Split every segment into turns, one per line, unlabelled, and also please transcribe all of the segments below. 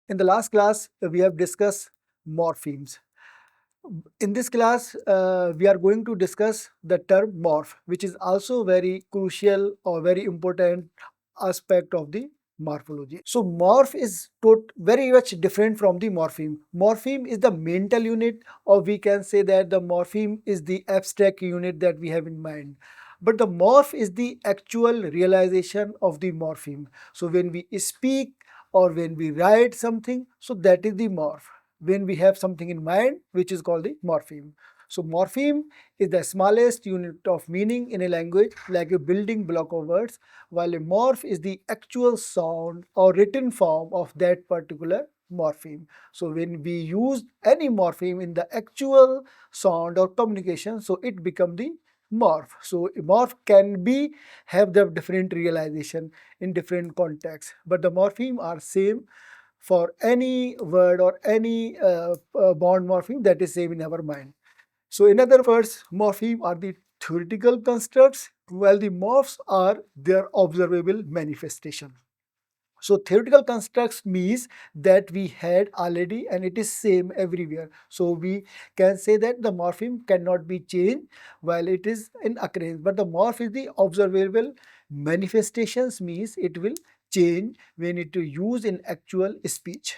In the last class, we have discussed morphemes. In this class, we are going to discuss the term morph, which is also very crucial or very important aspect of the morphology. So morph is very much different from the morpheme. Morpheme is the mental unit, or we can say that the morpheme is the abstract unit that we have in mind. But the morph is the actual realization of the morpheme. So when we speak or when we write something, so that is the morph when we have something in mind, which is called the morpheme. So morpheme is the smallest unit of meaning in a language, like a building block of words, while a morph is the actual sound or written form of that particular morpheme. So when we use any morpheme in the actual sound or communication, so it becomes the morph. So a morph can be have the different realization in different contexts, but the morpheme are same for any word or any bond morpheme that is same in our mind. So in other words, morpheme are the theoretical constructs, while the morphs are their observable manifestation. So theoretical constructs means that we had already and it is same everywhere. So we can say that the morpheme cannot be changed while it is in occurrence. But the morph is the observable manifestations, means it will change when it is used in actual speech.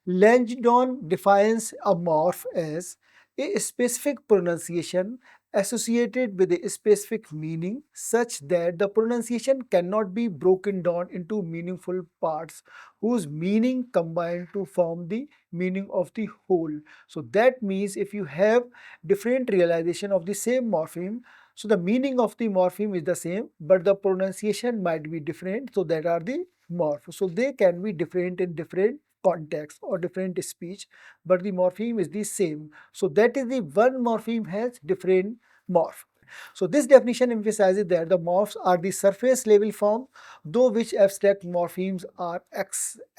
Langdon defines a morph as a specific pronunciation associated with a specific meaning such that the pronunciation cannot be broken down into meaningful parts whose meaning combine to form the meaning of the whole. So that means if you have different realization of the same morpheme, so the meaning of the morpheme is the same, but the pronunciation might be different, so that are the morph. So they can be different in different context or different speech, but the morpheme is the same. So that is the one morpheme has different morph. So this definition emphasizes that the morphs are the surface level form, though which abstract morphemes are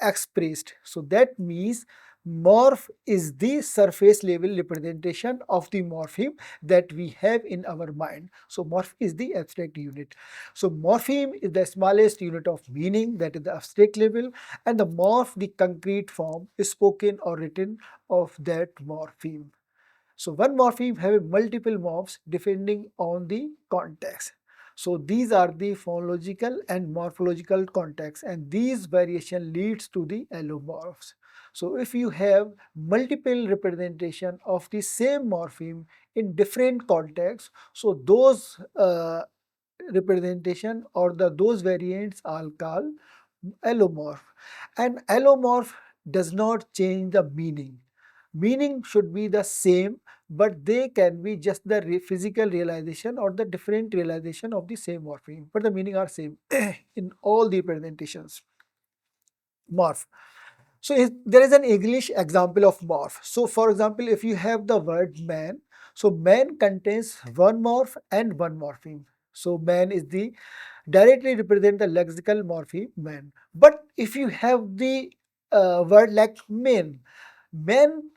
expressed. So that means morph is the surface level representation of the morpheme that we have in our mind. So morph is the abstract unit. So morpheme is the smallest unit of meaning, that is the abstract level, and the morph the concrete form is spoken or written of that morpheme. So one morpheme have multiple morphs depending on the context. So these are the phonological and morphological contexts, and these variation leads to the allomorphs. So if you have multiple representation of the same morpheme in different contexts, so those representation or those variants are called allomorph. And allomorph does not change the meaning. Meaning should be the same, but they can be just the physical realization or the different realization of the same morpheme, but the meaning are same in all the presentations. Morph. So there is an English example of morph. So for example, if you have the word man, so man contains one morph and one morpheme. So man is the directly represent the lexical morpheme man. But if you have the word like men, men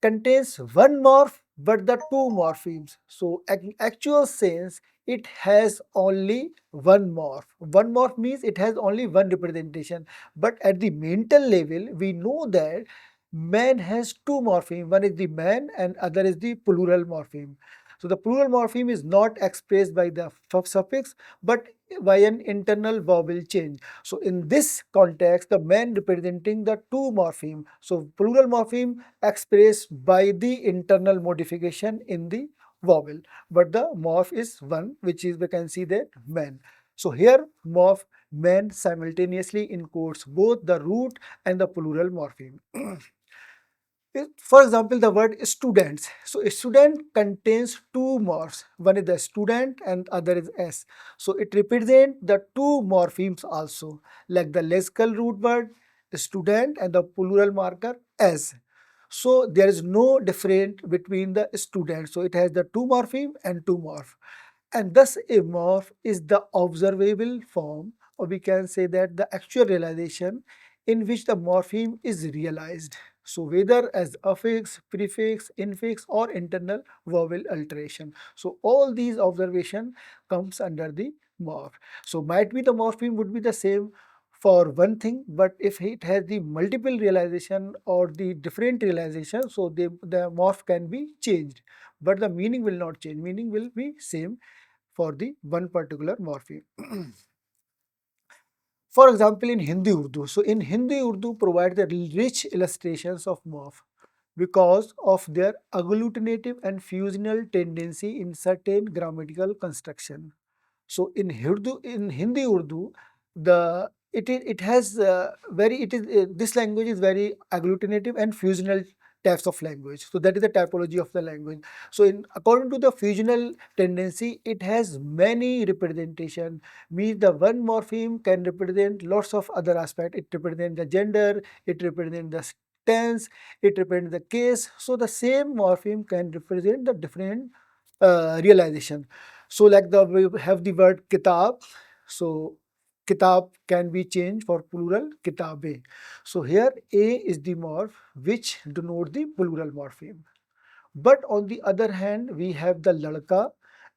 contains one morph but the two morphemes. So in actual sense, it has only one morph. One morph means it has only one representation. But at the mental level, we know that man has two morphemes. One is the man and other is the plural morpheme. So the plural morpheme is not expressed by the suffix but by an internal vowel change. So in this context, the man representing the two morpheme. So plural morpheme expressed by the internal modification in the vowel, but the morph is one, which is we can see that man. So here morph man simultaneously encodes both the root and the plural morpheme. For example, the word students. So a student contains two morphs. One is the student and other is s. So it represents the two morphemes also, like the lexical root word student and the plural marker s. So there is no difference between the students. So it has the two morpheme and two morph. And thus a morph is the observable form, or we can say that the actual realization in which the morpheme is realized. So whether as affix, prefix, infix or internal vowel alteration. So all these observation comes under the morph. So might be the morpheme would be the same for one thing, but if it has the multiple realization or the different realization, so the morph can be changed, but the meaning will not change. Meaning will be same for the one particular morpheme. For example, in Hindi Urdu. So in Hindi Urdu provide the rich illustrations of morph because of their agglutinative and fusional tendency in certain grammatical construction. So in Hindi Urdu, it has very it is this language is very agglutinative and fusional types of language. So that is the typology of the language. So in according to the fusional tendency, it has many representation. Means the one morpheme can represent lots of other aspects. It represents the gender, it represents the tense, it represents the case. So the same morpheme can represent the different realization. So like we have the word kitab. So kitab can be changed for plural kitabe. So here A is the morph which denote the plural morpheme. But on the other hand, we have the ladka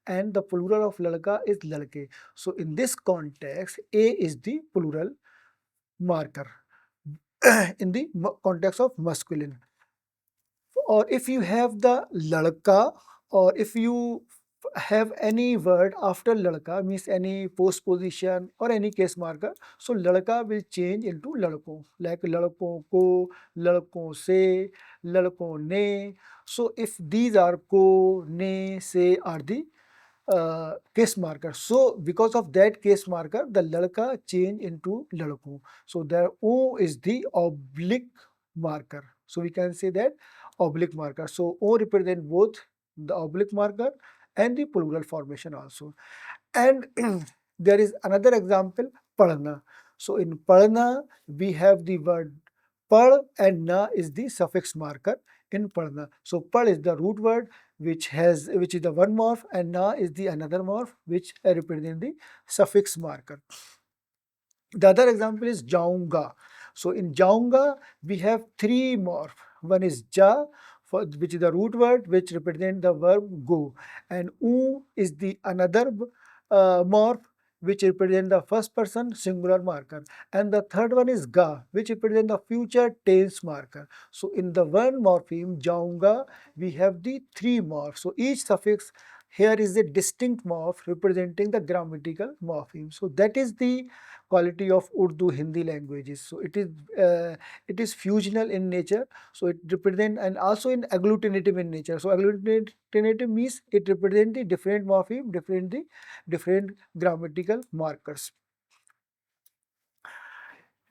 and the plural of ladka is ladke. So in this context, A is the plural marker in the context of masculine. Or if you have the ladka, or if you have any word after ladka, means any postposition or any case marker, so ladka will change into ladko, like ladkon ko, ladkon se, ladkon ne. So if these are ko, ne, se are the case marker, so because of that case marker, the ladka change into ladko. So the o is the oblique marker. So we can say that oblique marker. So O represent both the oblique marker and the plural formation also. And there is another example, padna. So in padna, we have the word pad and na is the suffix marker in padna. So pad is the root word which is the one morph, and na is the another morph which represent the suffix marker. The other example is jaunga. So in jaunga, we have three morph. One is ja, which is the root word which represent the verb go, and u is the another morph which represent the first person singular marker, and the third one is ga, which represent the future tense marker. So in the one morpheme jaunga, we have the three morphs. So each suffix here is a distinct morph representing the grammatical morpheme. So that is the quality of Urdu Hindi languages. So it is fusional in nature. So it represent, and also in agglutinative in nature. So agglutinative means it represent the different morpheme, different grammatical markers.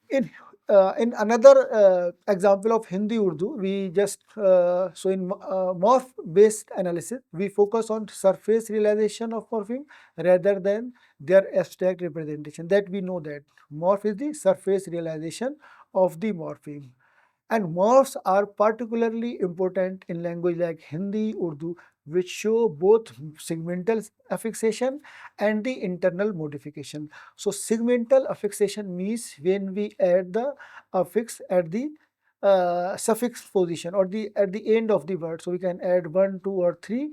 In another example of Hindi Urdu, we just so in morph based analysis, we focus on surface realization of morpheme rather than their abstract representation. That we know that morph is the surface realization of the morpheme. And morphs are particularly important in language like Hindi, Urdu, which show both segmental affixation and the internal modification. So segmental affixation means when we add the affix at the suffix position or the at the end of the word. So we can add one, two, or three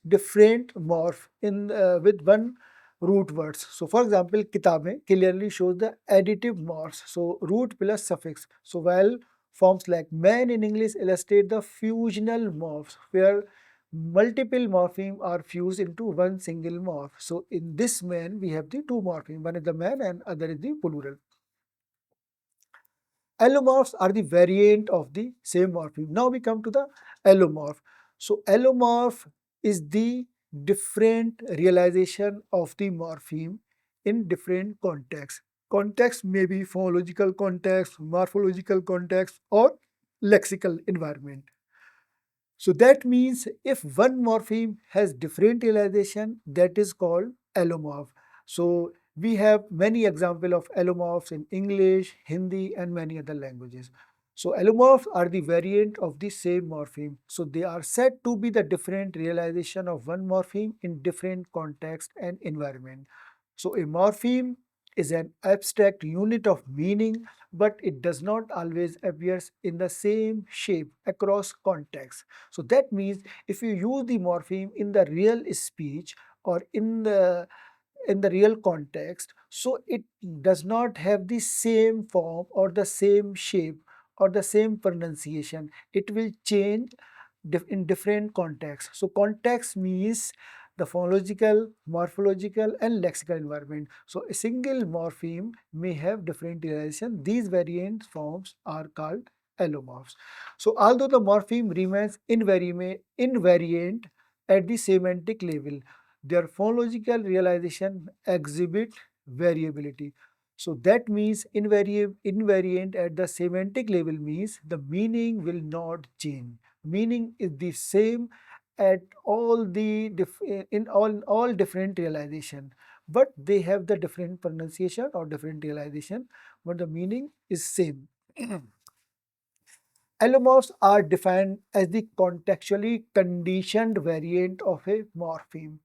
different morph in with one root words. So for example, kitabe clearly shows the additive morphs. So root plus suffix. So while forms like man in English illustrate the fusional morphs where multiple morphemes are fused into one single morph. So in this man we have the two morphemes. One is the man and other is the plural. Allomorphs are the variant of the same morpheme. Now we come to the allomorph. So allomorph is the different realization of the morpheme in different contexts. Context may be phonological context, morphological context, or lexical environment. So that means if one morpheme has different realization, that is called allomorph. So we have many examples of allomorphs in English, Hindi, and many other languages. So allomorphs are the variant of the same morpheme. So they are said to be the different realization of one morpheme in different context and environment. So a morpheme is an abstract unit of meaning, but it does not always appears in the same shape across contexts. So that means if you use the morpheme in the real speech or in the real context, So it does not have the same form or the same shape or the same pronunciation. It will change in different contexts. So context means the phonological, morphological and lexical environment. So a single morpheme may have different realization. These variant forms are called allomorphs. So although the morpheme remains invariant at the semantic level, their phonological realization exhibit variability. So that means invariant at the semantic level means the meaning will not change. Meaning is the same at all the in all different realization, but they have the different pronunciation or different realization, but the meaning is same. Allomorphs are defined as the contextually conditioned variant of a morpheme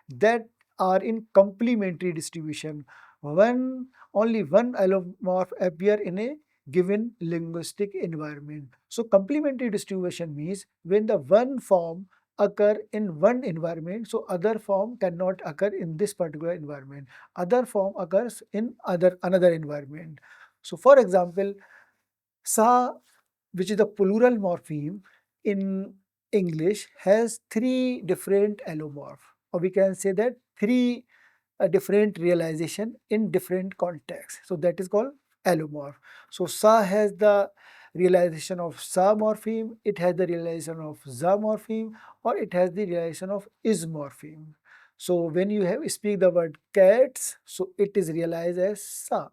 that are in complementary distribution. Only one allomorph appear in a given linguistic environment. So complementary distribution means when the one form occur in one environment, so other form cannot occur in this particular environment. Other form occurs in another environment. So for example, sa, which is the plural morpheme in English, has three different allomorph, or we can say that three different realization in different contexts. So that is called allomorph. So sa has the realization of sa morpheme, it has the realization of za morpheme, or it has the realization of is morpheme. So when you have speak the word cats, so it is realized as sa.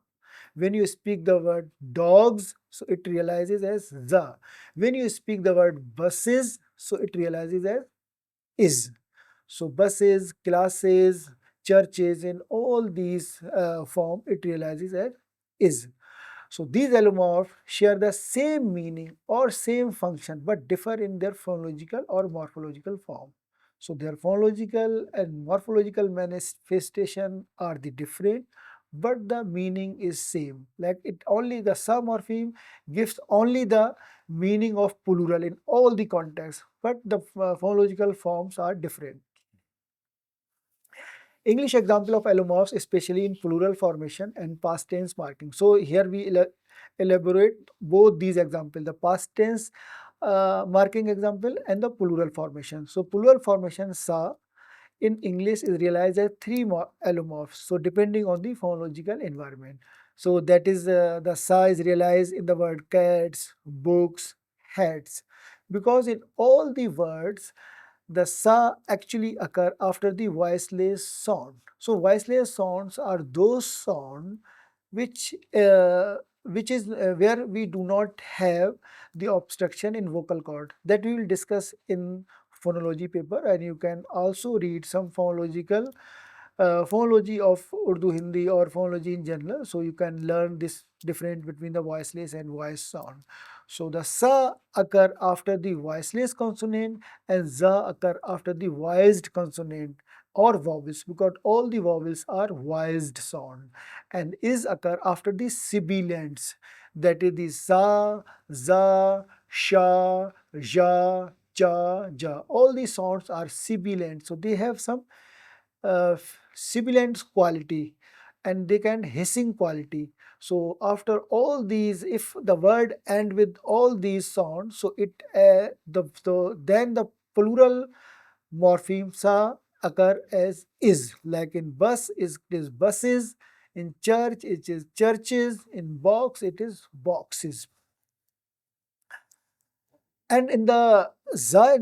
When you speak the word dogs, so it realizes as za. When you speak the word buses, so it realizes as is. So buses, classes, churches, in all these form, it realizes as is. So these allomorphs share the same meaning or same function but differ in their phonological or morphological form. So their phonological and morphological manifestation are the different, but the meaning is same. Like it only the sa morpheme gives only the meaning of plural in all the contexts, but the phonological forms are different. English example of allomorphs, especially in plural formation and past tense marking. So here we elaborate both these examples, the past tense marking example and the plural formation. So plural formation sa in English is realized as three allomorphs. So depending on the phonological environment. So that is the sa is realized in the word cats, books, hats. Because in all the words the sa actually occur after the voiceless sound. So voiceless sounds are those sounds which is where we do not have the obstruction in vocal cord, that we will discuss in phonology paper, and you can also read some phonology of Urdu, Hindi or phonology in general. So you can learn this difference between the voiceless and voice sound. So the sa occur after the voiceless consonant and za occur after the voiced consonant or vowels, because all the vowels are voiced sound, and is occur after the sibilants, that is the sa, za, sha, ja, cha, ja. All these sounds are sibilant, so they have some sibilant quality and they can hissing quality. So after all these, if the word end with all these sounds, so it then the plural morpheme sa occur as is. Like in bus is it is buses, in church it is churches, in box it is boxes. And in the za,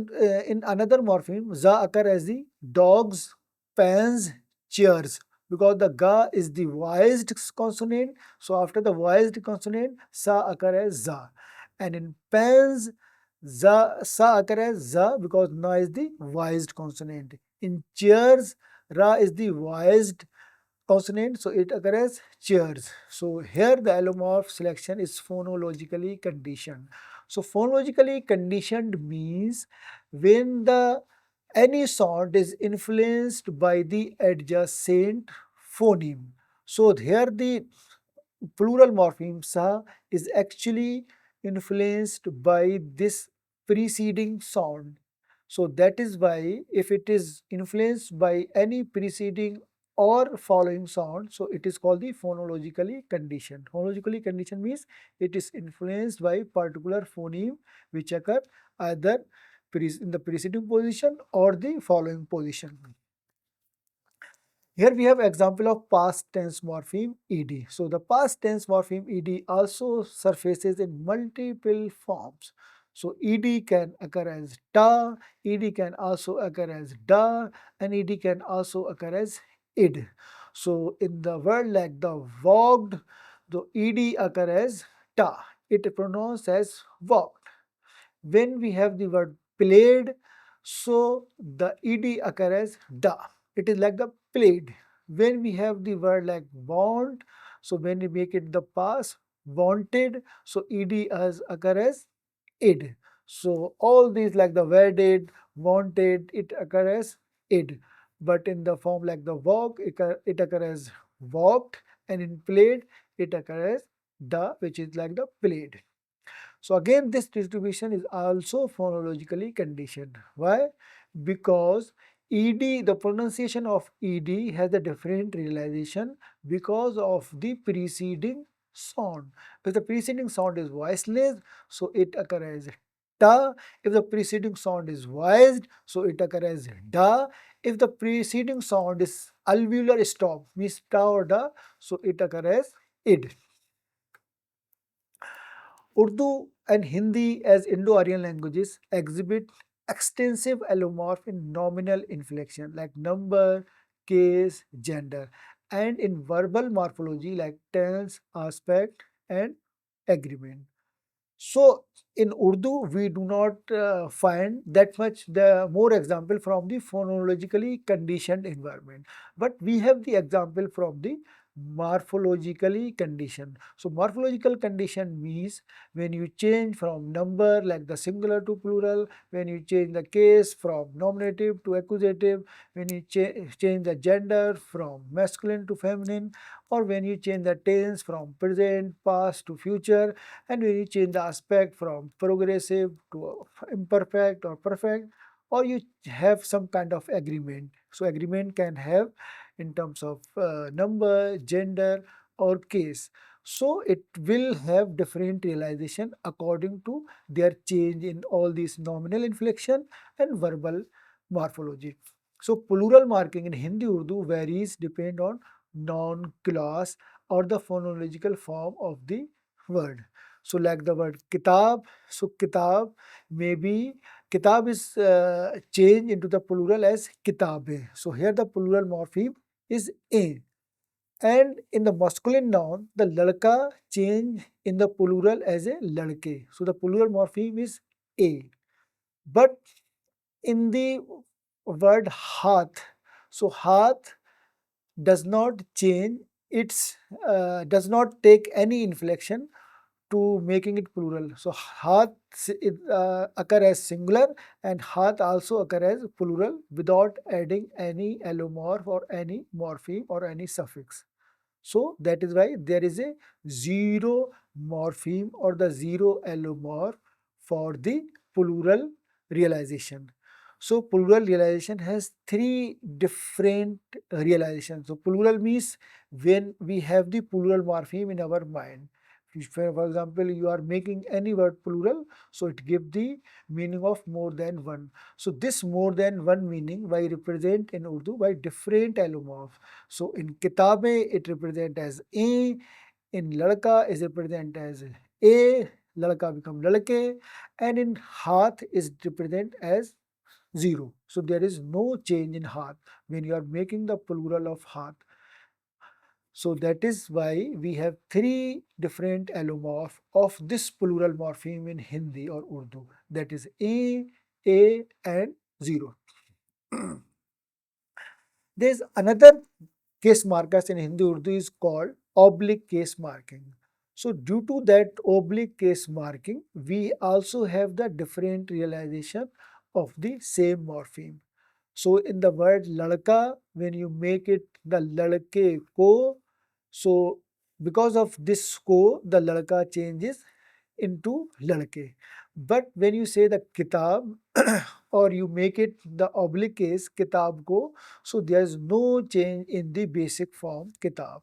in another morpheme, za occur as the dogs, pans, chairs. Because the ga is the voiced consonant, so after the voiced consonant, sa occur as za. And in pans, sa occur as za because na is the voiced consonant. In chairs, ra is the voiced consonant, so it occurs as chairs. So here the allomorph selection is phonologically conditioned. So phonologically conditioned means when the any sound is influenced by the adjacent phoneme. So here the plural morpheme sa is actually influenced by this preceding sound. So that is why if it is influenced by any preceding or following sound. So it is called the phonologically conditioned. Phonologically conditioned means it is influenced by particular phoneme which occur either in the preceding position or the following position. Here we have example of past tense morpheme ed. So the past tense morpheme ed also surfaces in multiple forms. So ed can occur as ta, ed can also occur as da, and ed can also occur as id. So in the word like the walked, the ed occur as ta. It is pronounced as walked. When we have the word played, so the ed occur as da. It is like the played. When we have the word like want, so when we make it the past, wanted, so ed as occur as id. So all these like the wedded, wanted, it occur as id. But in the form like the walk, it occur as walked, and in played, it occur as da, which is like the played. So again, this distribution is also phonologically conditioned. Why? Because ed, the pronunciation of ed has a different realization because of the preceding sound. If the preceding sound is voiceless, so it occurs as ta. If the preceding sound is voiced, so it occurs as da. If the preceding sound is alveolar stop, means ta or da, so it occurs as id. Urdu and Hindi as Indo-Aryan languages exhibit extensive allomorph in nominal inflection like number, case, gender, and in verbal morphology like tense, aspect, and agreement. So in Urdu, we do not find that much the more example from the phonologically conditioned environment, but we have the example from the morphologically conditioned. So morphological condition means when you change from number like the singular to plural, when you change the case from nominative to accusative, when you change the gender from masculine to feminine, or when you change the tense from present, past to future, and when you change the aspect from progressive to imperfect or perfect, or you have some kind of agreement. So agreement can have in terms of number, gender, or case. So it will have different realization according to their change in all these nominal inflection and verbal morphology. So plural marking in Hindi Urdu varies depend on noun class or the phonological form of the word. So like the word kitab, so kitab maybe kitab is changed into the plural as kitabe. So here the plural morpheme is a. And in the masculine noun, the ladka change in the plural as a ladke. So the plural morpheme is a. But in the word hath, so hath does not change, it's does not take any inflection to making it plural. So hath occur as singular, and hath also occur as plural without adding any allomorph or any morpheme or any suffix. So that is why there is a zero morpheme or the zero allomorph for the plural realization. So plural realization has three different realizations. So plural means when we have the plural morpheme in our mind. If, for example, you are making any word plural, so it gives the meaning of more than one. So this more than one meaning by represent in Urdu by different allomorph. So in kitabe it represent as a, in ladka is represent as a, ladka become ladke, and in hath is represent as 0. So there is no change in hath when you are making the plural of hath. So that is why we have three different allomorph of this plural morpheme in Hindi or Urdu. That is a, and 0. There is another case markers in Hindi Urdu is called oblique case marking. So due to that oblique case marking, we also have the different realization of the same morpheme. So in the word ladka, when you make it the ladke ko, so because of this ko, the ladka changes into ladke. But when you say the kitab or you make it the oblique case kitab ko, so there is no change in the basic form kitab.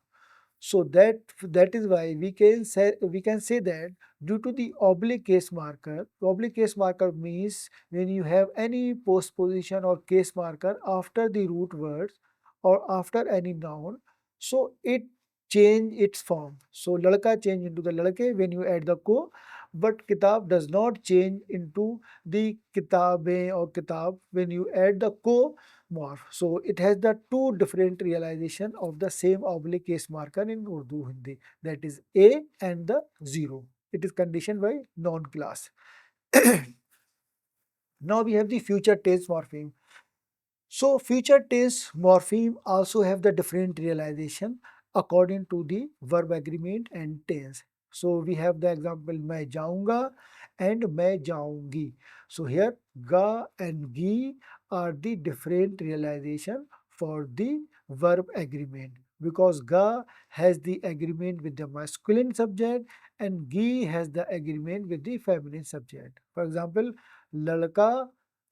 So that is why we can say that due to the oblique case marker means when you have any postposition or case marker after the root words or after any noun, so it change its form. So ladka change into the ladke when you add the ko, but kitab does not change into the kitabe or kitab when you add the ko morph. So it has the two different realization of the same oblique case marker in Urdu Hindi, that is A and the 0. It is conditioned by non-class. Now we have the future tense morpheme. So future tense morpheme also have the different realization according to the verb agreement and tense. So we have the example मैं जाऊंगा and मैं जाऊंगी. So here ga and gi are the different realization for the verb agreement, because ga has the agreement with the masculine subject and gi has the agreement with the feminine subject. For example, लड़का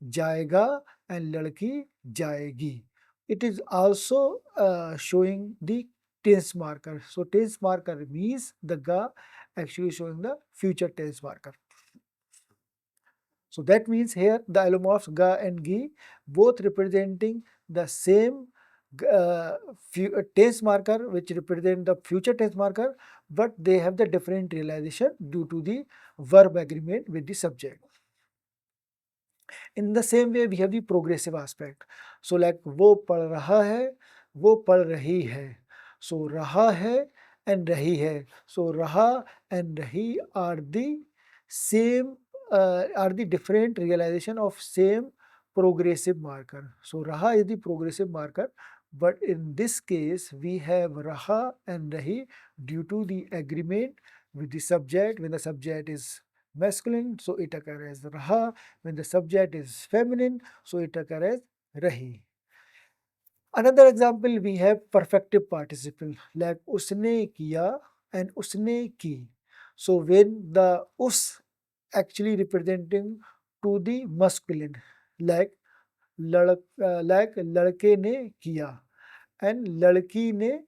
जाएगा and ladki jayegi. It is also showing the tense marker. So tense marker means the ga actually showing the future tense marker. So that means here the allomorphs ga and gi both representing the same uh, tense marker which represent the future tense marker, but they have the different realization due to the verb agreement with the subject. In the same way we have the progressive aspect. So like वो पढ़ रहा है, वो पढ़ रही है. So रहा है and रही है. So रहा and रही are the same are the different realization of same progressive marker. So raha is the progressive marker, but in this case we have raha and rahi due to the agreement with the subject. When the subject is masculine, so it occurs as raha. When the subject is feminine, so it occurs as rahi. Another example we have perfective participle like usne kiya and usne ki. So when the us actually representing to the masculine, like like ladke ne kiya and ladki ne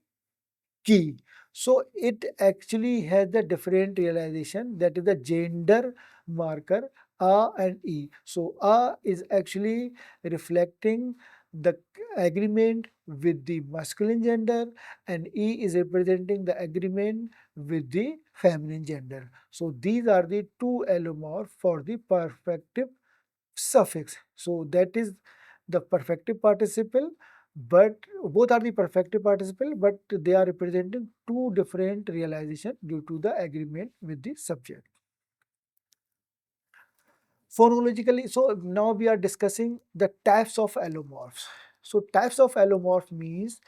key. So it actually has the different realization, that is the gender marker A and E. So A is actually reflecting the agreement with the masculine gender and E is representing the agreement with the feminine gender. So these are the two allomorph for the perfective suffix. So that is the perfective participle, but both are the perfective participle, but they are representing two different realization due to the agreement with the subject. Phonologically, so now we are discussing the types of allomorphs. So types of allomorph means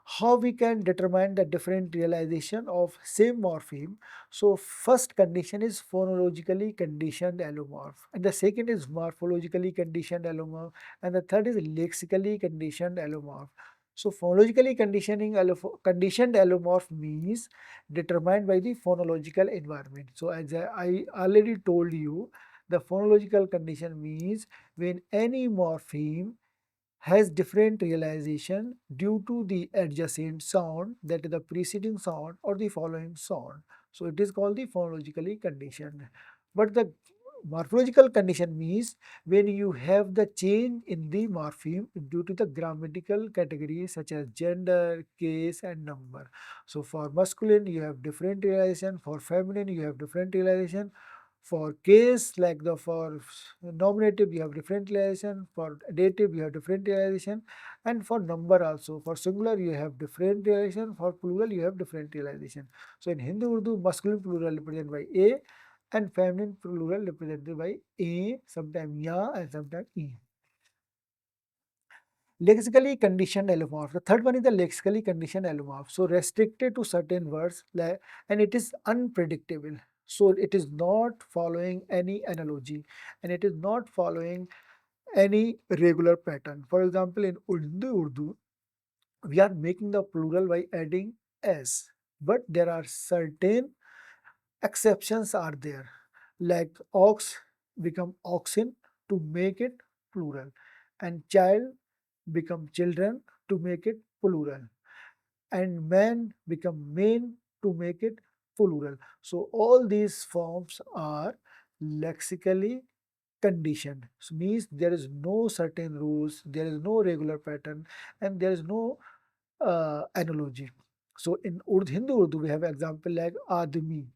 how we can determine the different realization of same morpheme. So first condition is phonologically conditioned allomorph, and the second is morphologically conditioned allomorph, and the third is lexically conditioned allomorph. So phonologically conditioned allomorph means determined by the phonological environment. So as I already told you, the phonological condition means when any morpheme has different realization due to the adjacent sound, that is the preceding sound or the following sound. So it is called the phonologically conditioned. But the morphological condition means when you have the change in the morpheme due to the grammatical categories such as gender, case and number. So for masculine you have different realization, for feminine you have different realization, for case like the for nominative you have different realization, for dative you have different realization, and for number also. For singular you have different realization, for plural you have different realization. So in Hindi Urdu, masculine plural represented by A and feminine plural represented by A, sometimes ya and sometimes E. Lexically conditioned allomorph. The third one is the lexically conditioned allomorph. So restricted to certain words and it is unpredictable. So it is not following any analogy and it is not following any regular pattern. For example, in Urdu, we are making the plural by adding s, but there are certain exceptions are there, like ox become oxen to make it plural, and child become children to make it plural, and man become men to make it plural. So all these forms are lexically conditioned. So means there is no certain rules, there is no regular pattern, and there is no analogy. So in Hindu Urdu, we have example like admi,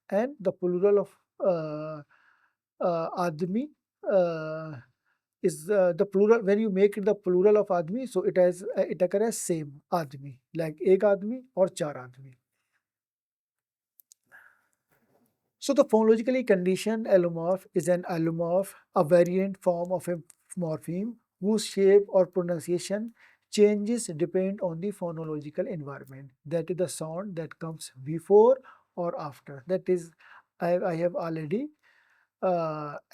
and the plural of admi is the plural. When you make it the plural of admi, so it occurs as same admi, like ek admi or char admi. So the phonologically conditioned allomorph is an allomorph, a variant form of a morpheme whose shape or pronunciation changes depend on the phonological environment. That is the sound that comes before or after. That is, I have already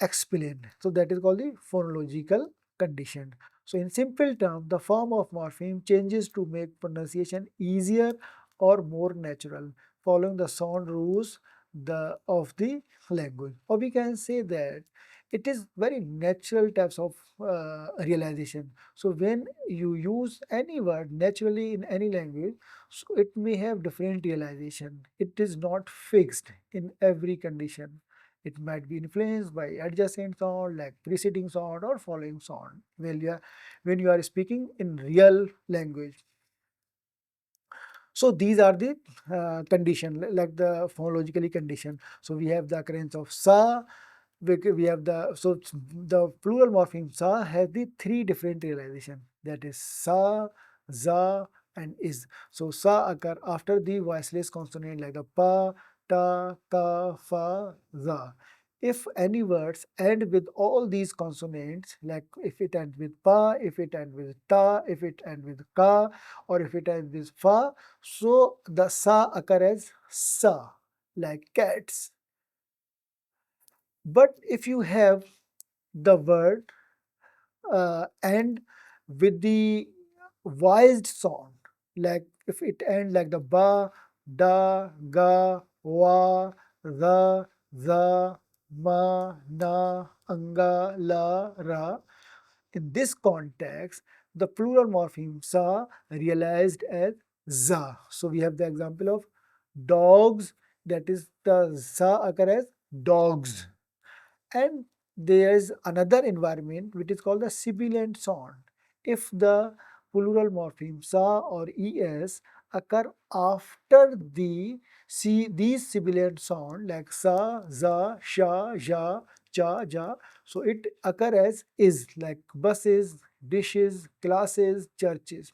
explained. So that is called the phonological condition. So in simple terms, the form of morpheme changes to make pronunciation easier or more natural, following the sound rules of the language. Or we can say that it is very natural types of realization. So when you use any word naturally in any language, so it may have different realization. It is not fixed in every condition. It might be influenced by adjacent sound like preceding sound or following sound when you are speaking in real language. So these are the condition like the phonologically condition. So we have the occurrence of sa. We have the plural morpheme sa has the three different realization, that is sa, za, and is. So sa occur after the voiceless consonant like the pa, ta, ka, fa, za. If any words end with all these consonants, like if it ends with pa, if it ends with ta, if it ends with ka, or if it ends with fa, so the sa occur as sa, like cats. But if you have the word end with the voiced sound, like if it ends like the ba, da, ga, wa, the, za, ma, na, anga, la, ra. In this context, the plural morpheme sa realized as za. So we have the example of dogs, that is the za occur as dogs. And there is another environment which is called the sibilant sound. If the plural morpheme sa or es occur after these sibilant sound like sa, za, sha, ja, cha, ja, so it occur as is, like buses, dishes, classes, churches.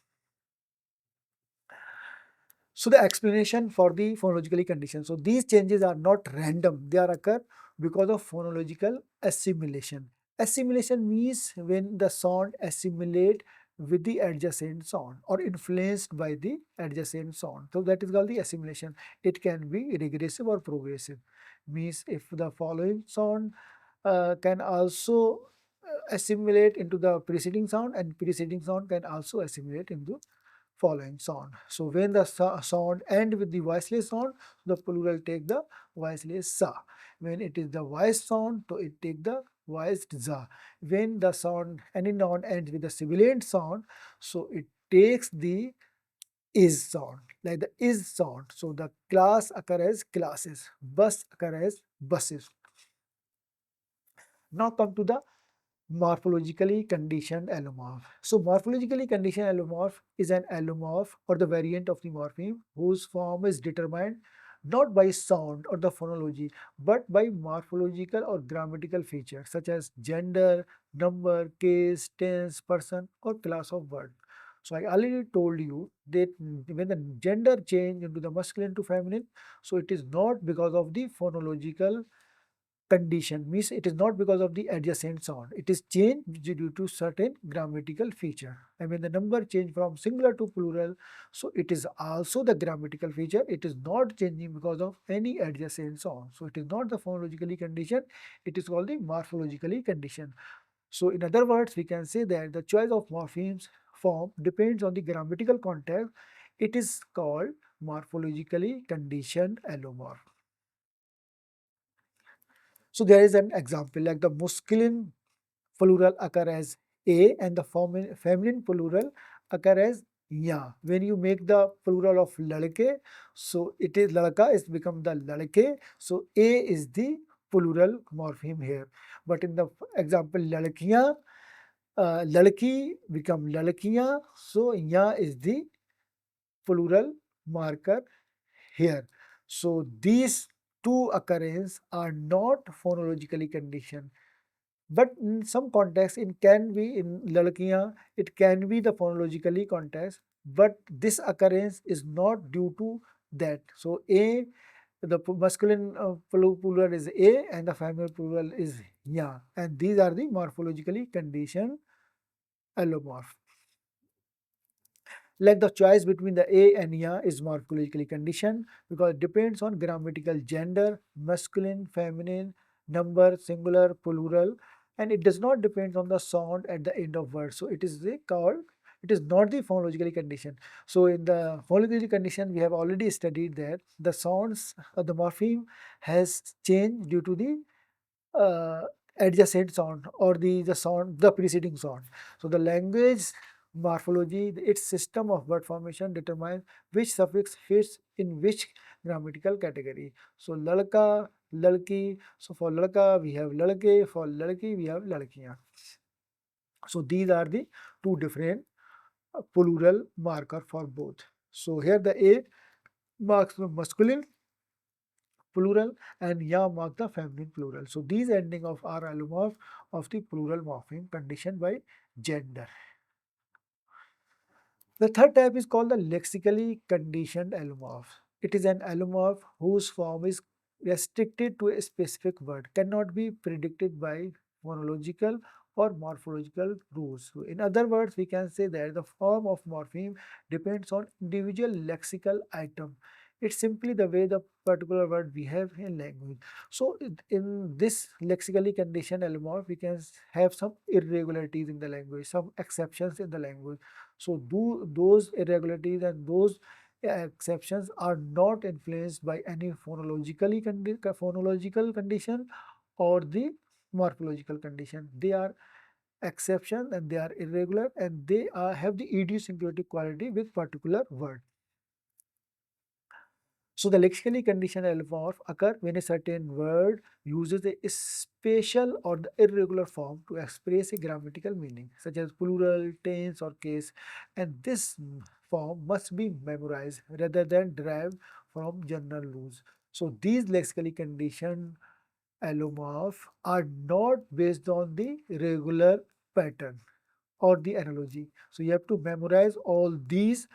So the explanation for the phonologically condition. So these changes are not random. They are occur because of phonological assimilation. Assimilation means when the sound assimilate with the adjacent sound or influenced by the adjacent sound. So that is called the assimilation. It can be regressive or progressive. Means if the following sound can also assimilate into the preceding sound, and preceding sound can also assimilate into following sound. So when the sound end with the voiceless sound, the plural take the voiceless sa. When it is the voiced sound, so it take the voiced za. When the sound any noun ends with the sibilant sound, so it takes the is sound, like the is sound. So the class occur as classes, bus occur as buses. Now come to the morphologically conditioned allomorph. So morphologically conditioned allomorph is an allomorph or the variant of the morpheme whose form is determined not by sound or the phonology but by morphological or grammatical features such as gender, number, case, tense, person or class of word. So I already told you that when the gender change into the masculine to feminine, so it is not because of the phonological condition, means it is not because of the adjacent sound, it is changed due to certain grammatical feature. And when the number change from singular to plural, so it is also the grammatical feature, it is not changing because of any adjacent sound. So it is not the phonologically conditioned, it is called the morphologically conditioned. So in other words, we can say that the choice of morphemes form depends on the grammatical context. It is called morphologically conditioned allomorph. So there is an example like the masculine plural occur as a, and the feminine plural occur as ya. When you make the plural of ladke, so it is ladka is become the ladke. So a is the plural morpheme here. But in the example ladkiyan, ladki become ladkiyan. So ya is the plural marker here. So these two occurrences are not phonologically conditioned. But in some context, it can be in ladkiyan, it can be the phonologically context, but this occurrence is not due to that. So A, the masculine plural is A and the feminine plural is Ya, and these are the morphologically conditioned allomorph. Like the choice between the A and Ya is morphologically conditioned because it depends on grammatical gender, masculine, feminine, number, singular, plural, and it does not depend on the sound at the end of word. So it is called, it is not the phonologically conditioned. So in the phonologically condition, we have already studied that the sounds, the morpheme has changed due to the uh, adjacent sound or the sound, the preceding sound. So the language morphology, its system of word formation determines which suffix fits in which grammatical category. So ladka, ladki. So for ladka we have ladke, for ladki we have ladkiyan. So these are the two different plural marker for both. So here the A marks the masculine plural and ya mark the feminine plural. So these ending of are allomorph of the plural morpheme conditioned by gender. The third type is called the lexically conditioned allomorph. It is an allomorph whose form is restricted to a specific word, cannot be predicted by phonological or morphological rules. So in other words, we can say that the form of morpheme depends on individual lexical item. It's simply the way the particular word behave in language. So in this lexically conditioned allomorph, we can have some irregularities in the language, some exceptions in the language. So those irregularities and those exceptions are not influenced by any phonological condition or the morphological condition. They are exception and they are irregular and they have the idiosyncratic quality with particular word. So the lexically conditional allomorph occur when a certain word uses a special or the irregular form to express a grammatical meaning, such as plural, tense, or case, and this form must be memorized rather than derived from general rules. So these lexically conditioned allomorph are not based on the regular pattern or the analogy. So you have to memorize all these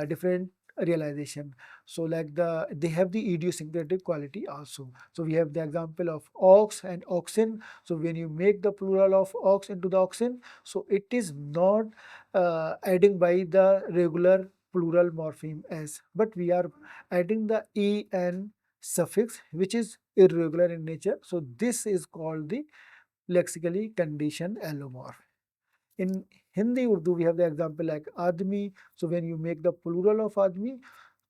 different realization. So like they have the idiosyncratic quality also. So we have the example of ox and oxen. So when you make the plural of ox into the oxen, so it is not adding by the regular plural morpheme s, but we are adding the en suffix which is irregular in nature. So this is called the lexically conditioned allomorph. In Hindi Urdu, we have the example like admi. So when you make the plural of admi,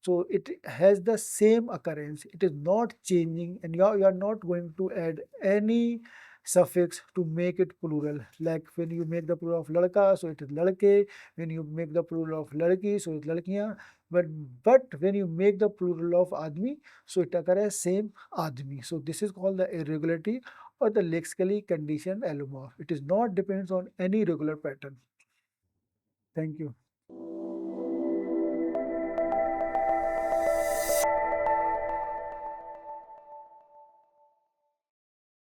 so it has the same occurrence. It is not changing, and you are not going to add any suffix to make it plural. Like when you make the plural of ladka, so it is ladke. When you make the plural of ladki, so it's ladkiyan. But when you make the plural of admi, so it occurs as same admi. So this is called the irregularity or the lexically conditioned allomorph. It is not depends on any regular pattern. Thank you.